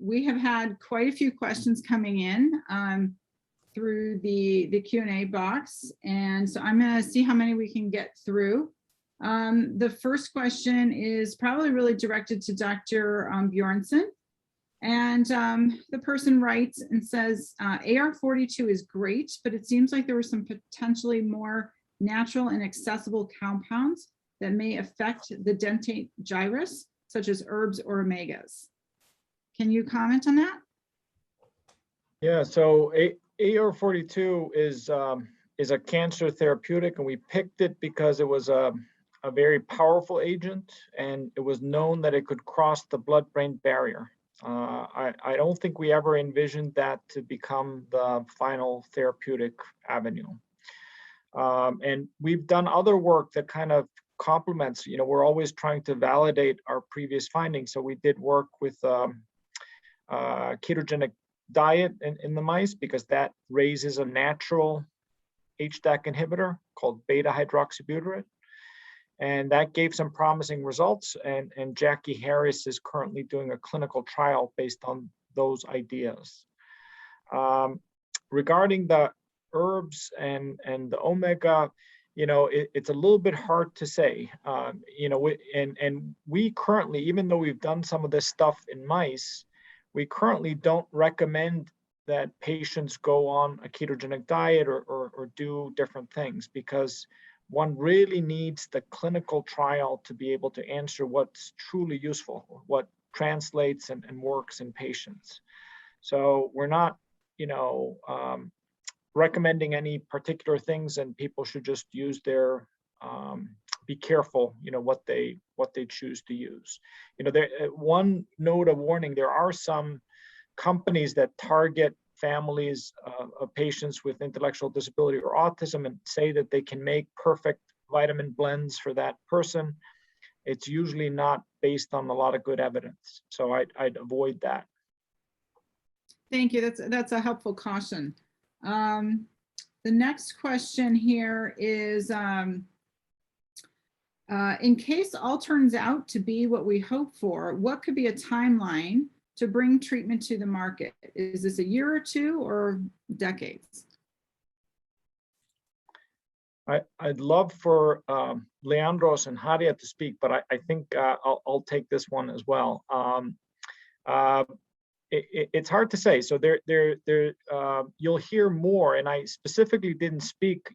We have had quite a few questions coming in through the Q&A box, and so I'm going to see how many we can get through. The first question is probably really directed to Dr. Bjornsson, and the person writes and says, AR42 is great, but it seems like there were some potentially more natural and accessible compounds that may affect the dentate gyrus, such as herbs or omegas. Can you comment on that? Yeah, so AR42 is a cancer therapeutic, and we picked it because it was a very powerful agent, and it was known that it could cross the blood-brain barrier. I don't think we ever envisioned that to become the final therapeutic avenue. And we've done other work that kind of complements, we're always trying to validate our previous findings. So we did work with ketogenic diet in the mice, because that raises a natural HDAC inhibitor called beta hydroxybutyrate. And that gave some promising results. And Jackie Harris is currently doing a clinical trial based on those ideas. Regarding the herbs and the omega, it's a little bit hard to say. And we currently, even though we've done some of this stuff in mice, we currently don't recommend that patients go on a ketogenic diet or do different things, because one really needs the clinical trial to be able to answer what's truly useful, what translates and works in patients. So we're not, recommending any particular things, and people should just use their, be careful, what they choose to use. One note of warning: there are some companies that target families of patients with intellectual disability or autism and say that they can make perfect vitamin blends for that person. It's usually not based on a lot of good evidence, so I'd avoid that. Thank you. That's a helpful caution. The next question here is, in case all turns out to be what we hope for, what could be a timeline to bring treatment to the market? Is this a year or two or decades? I'd love for Leandros and Hadia to speak, but I think I'll take this one as well. It's hard to say. So you'll hear more, and I specifically didn't speak.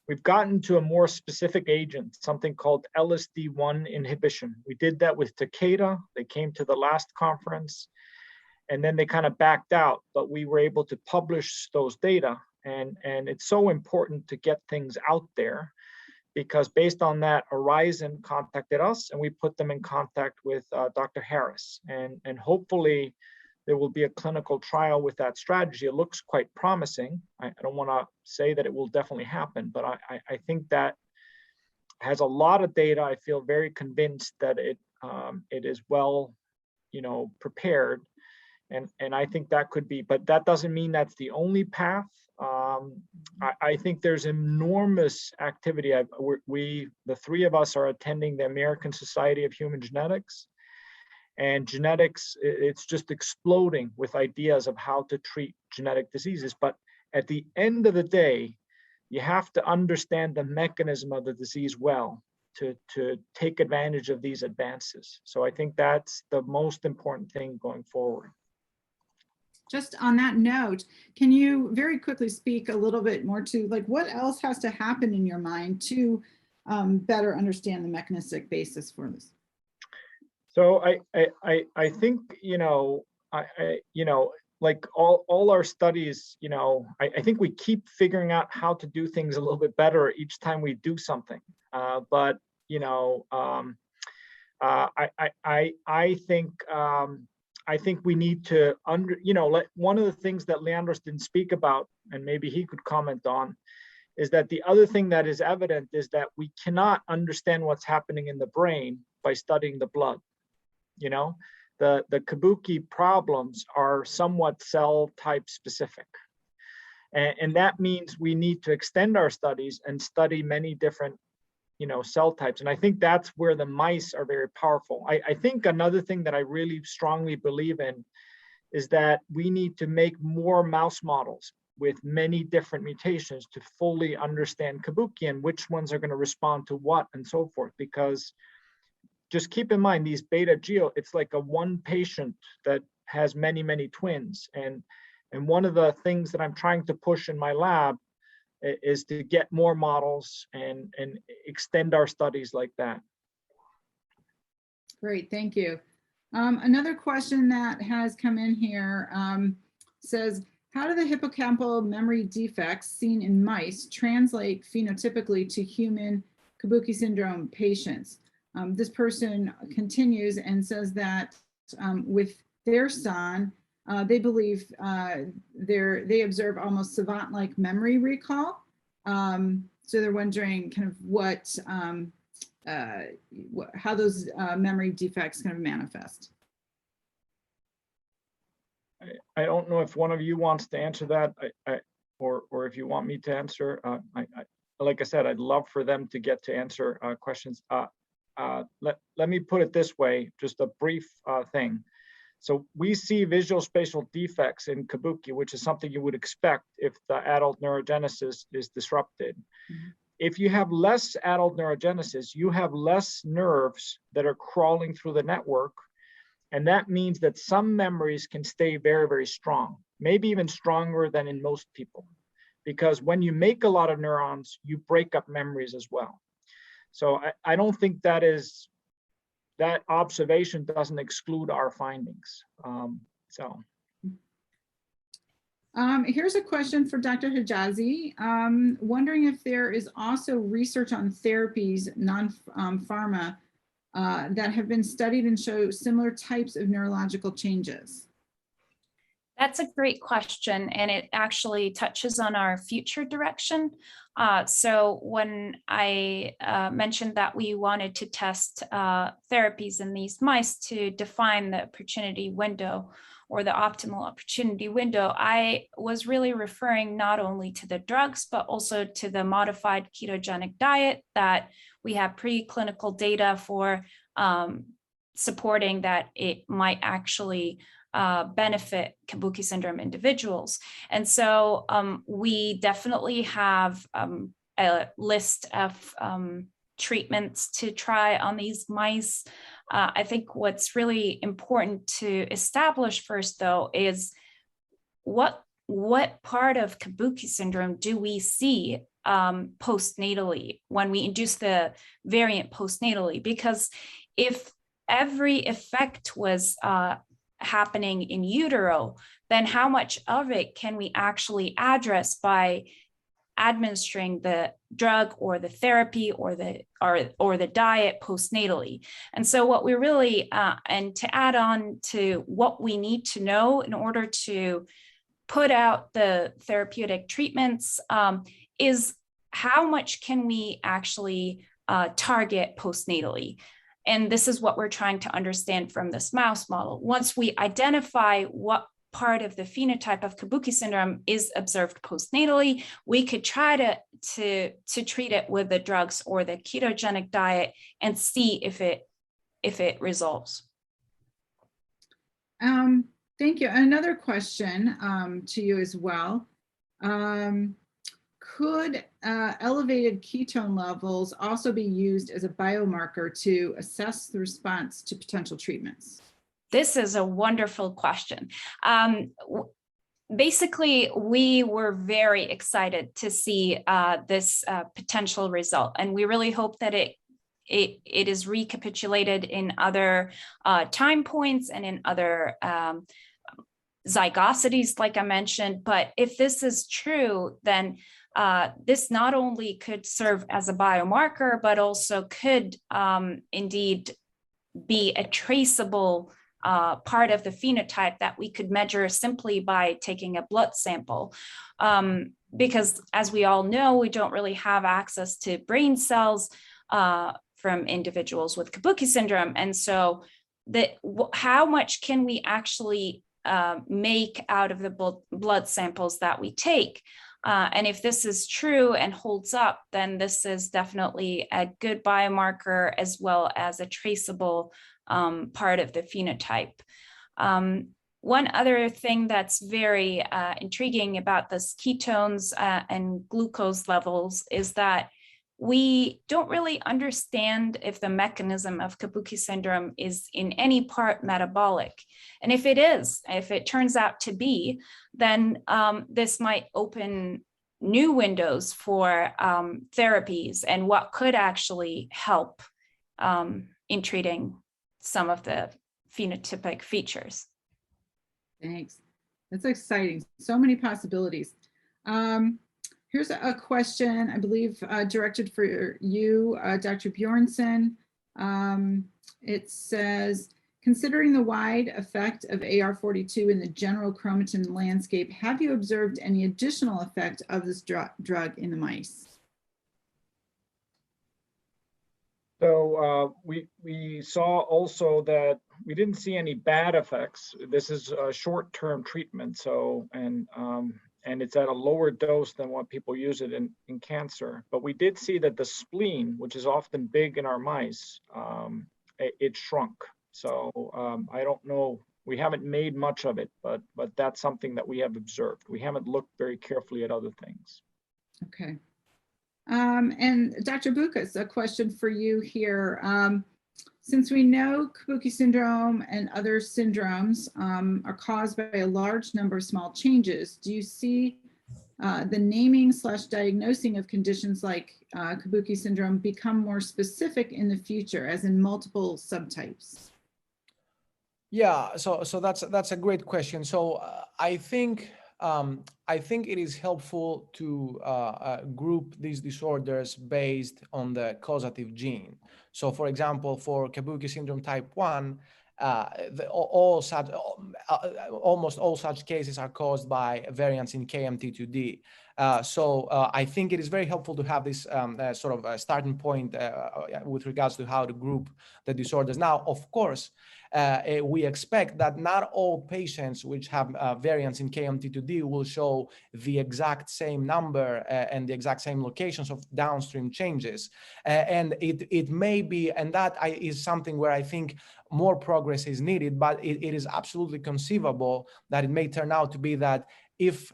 We've gotten to a more specific agent, something called LSD1 inhibition. We did that with Takeda. They came to the last conference, and then they kind of backed out, but we were able to publish those data. And it's so important to get things out there, because based on that, Horizon contacted us, and we put them in contact with Dr. Harris. And hopefully there will be a clinical trial with that strategy. It looks quite promising. I don't want to say that it will definitely happen, but I think that has a lot of data. I feel very convinced that it is well, prepared. And I think that could be, but that doesn't mean that's the only path. I think there's enormous activity. The three of us are attending the American Society of Human Genetics, and genetics, it's just exploding with ideas of how to treat genetic diseases. But at the end of the day, you have to understand the mechanism of the disease well to take advantage of these advances. So I think that's the most important thing going forward. Just on that note, can you very quickly speak a little bit more to what else has to happen in your mind to better understand the mechanistic basis for this? So I think, like all our studies, I think we keep figuring out how to do things a little bit better each time we do something. But I think we need to one of the things that Leandros didn't speak about, and maybe he could comment on, is that the other thing that is evident is that we cannot understand what's happening in the brain by studying the blood. The Kabuki problems are somewhat cell type specific. And that means we need to extend our studies and study many different cell types. And I think that's where the mice are very powerful. I think another thing that I really strongly believe in is that we need to make more mouse models with many different mutations to fully understand Kabuki and which ones are going to respond to what and so forth. Because just keep in mind, these beta geo, it's like a one patient that has many, many twins. And one of the things that I'm trying to push in my lab is to get more models and extend our studies like that. Great, thank you. Another question that has come in here says, how do the hippocampal memory defects seen in mice translate phenotypically to human Kabuki syndrome patients? This person continues and says that with their son, they believe they observe almost savant-like memory recall. So they're wondering kind of how those memory defects kind of manifest. I don't know if one of you wants to answer that, or if you want me to answer. Like I said, I'd love for them to get to answer questions. Let me put it this way, just a brief thing. So we see visual spatial defects in Kabuki, which is something you would expect if the adult neurogenesis is disrupted. Mm-hmm. If you have less adult neurogenesis, you have less nerves that are crawling through the network. And that means that some memories can stay very, very strong, maybe even stronger than in most people. Because when you make a lot of neurons, you break up memories as well. So I don't think that observation doesn't exclude our findings. Here's a question for Dr. Hijazi. Wondering if there is also research on therapies, non-pharma, that have been studied and show similar types of neurological changes. That's a great question, and it actually touches on our future direction. So when I mentioned that we wanted to test therapies in these mice to define the opportunity window or the optimal opportunity window, I was really referring not only to the drugs, but also to the modified ketogenic diet that we have preclinical data for supporting that it might actually benefit Kabuki syndrome individuals. And so we definitely have a list of treatments to try on these mice. I think what's really important to establish first, though, is what part of Kabuki syndrome do we see postnatally when we induce the variant postnatally? Because if every effect was happening in utero, then how much of it can we actually address by administering the drug or the therapy or the diet postnatally? And so what we really, and to add on to what we need to know in order to put out the therapeutic treatments, is how much can we actually target postnatally? And this is what we're trying to understand from this mouse model. Once we identify what part of the phenotype of Kabuki syndrome is observed postnatally, we could try to treat it with the drugs or the ketogenic diet and see if it resolves. Thank you. Another question to you as well. Could elevated ketone levels also be used as a biomarker to assess the response to potential treatments? This is a wonderful question. Basically, we were very excited to see this potential result, and we really hope that it is recapitulated in other time points and in other zygosities, like I mentioned. But if this is true, then this not only could serve as a biomarker, but also could indeed be a traceable part of the phenotype that we could measure simply by taking a blood sample. Because as we all know, we don't really have access to brain cells from individuals with Kabuki syndrome. And so how much can we actually make out of the blood samples that we take? And if this is true and holds up, then this is definitely a good biomarker as well as a traceable part of the phenotype. One other thing that's very intriguing about this ketones and glucose levels is that we don't really understand if the mechanism of Kabuki syndrome is in any part metabolic. And if it is, if it turns out to be, then this might open new windows for therapies and what could actually help in treating some of the phenotypic features. Thanks. That's exciting. So many possibilities. Here's a question, I believe, directed for you, Dr. Bjornsson. It says, considering the wide effect of AR42 in the general chromatin landscape, have you observed any additional effect of this drug in the mice? So we saw also that we didn't see any bad effects. This is a short-term treatment, so and it's at a lower dose than what people use it in cancer. But we did see that the spleen, which is often big in our mice, it shrunk. So I don't know, we haven't made much of it, but that's something that we have observed. We haven't looked very carefully at other things. Okay. And Dr. Boukas, a question for you here. Since we know Kabuki syndrome and other syndromes are caused by a large number of small changes, do you see the naming / diagnosing of conditions like Kabuki syndrome become more specific in the future, as in multiple subtypes? Yeah, so that's a great question. So I think it is helpful to group these disorders based on the causative gene. So, for example, for Kabuki syndrome type 1, almost all such cases are caused by variants in KMT2D. So I think it is very helpful to have this sort of a starting point with regards to how to group the disorders. Now, of course, we expect that not all patients which have variants in KMT2D will show the exact same number and the exact same locations of downstream changes. And it may be, and that is something where I think more progress is needed, but it is absolutely conceivable that it may turn out to be that if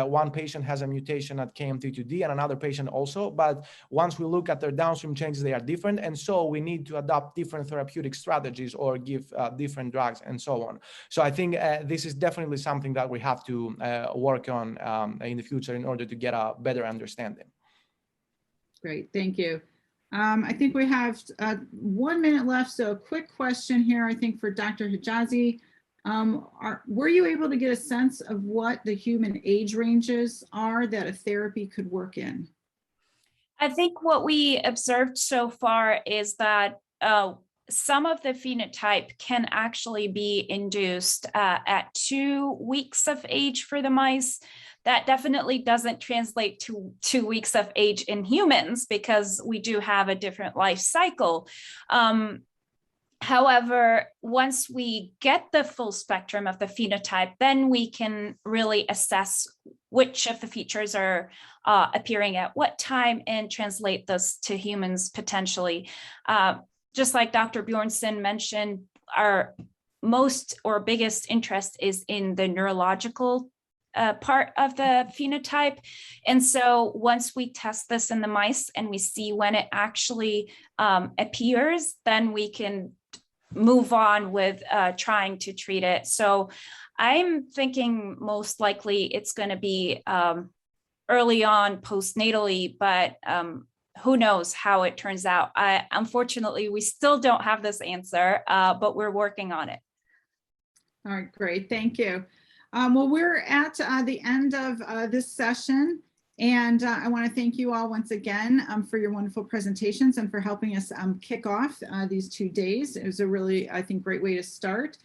one patient has a mutation at KMT2D and another patient also, but once we look at their downstream changes, they are different. And so we need to adopt different therapeutic strategies or give different drugs and so on. So I think this is definitely something that we have to work on in the future in order to get a better understanding. Great, thank you. I think we have 1 minute left, so a quick question here, I think, for Dr. Hijazi. Were you able to get a sense of what the human age ranges are that a therapy could work in? I think what we observed so far is that some of the phenotype can actually be induced at 2 weeks of age for the mice. That definitely doesn't translate to 2 weeks of age in humans because we do have a different life cycle. However, once we get the full spectrum of the phenotype, then we can really assess which of the features are appearing at what time and translate those to humans potentially. Just like Dr. Bjornsson mentioned, our most or biggest interest is in the neurological part of the phenotype. And so once we test this in the mice and we see when it actually appears, then we can move on with trying to treat it. So I'm thinking most likely it's going to be early on postnatally, but who knows how it turns out. Unfortunately, we still don't have this answer, but we're working on it. All right, great, thank you. Well, we're at the end of this session, and I want to thank you all once again for your wonderful presentations and for helping us kick off these 2 days. It was a really, I think, great way to start.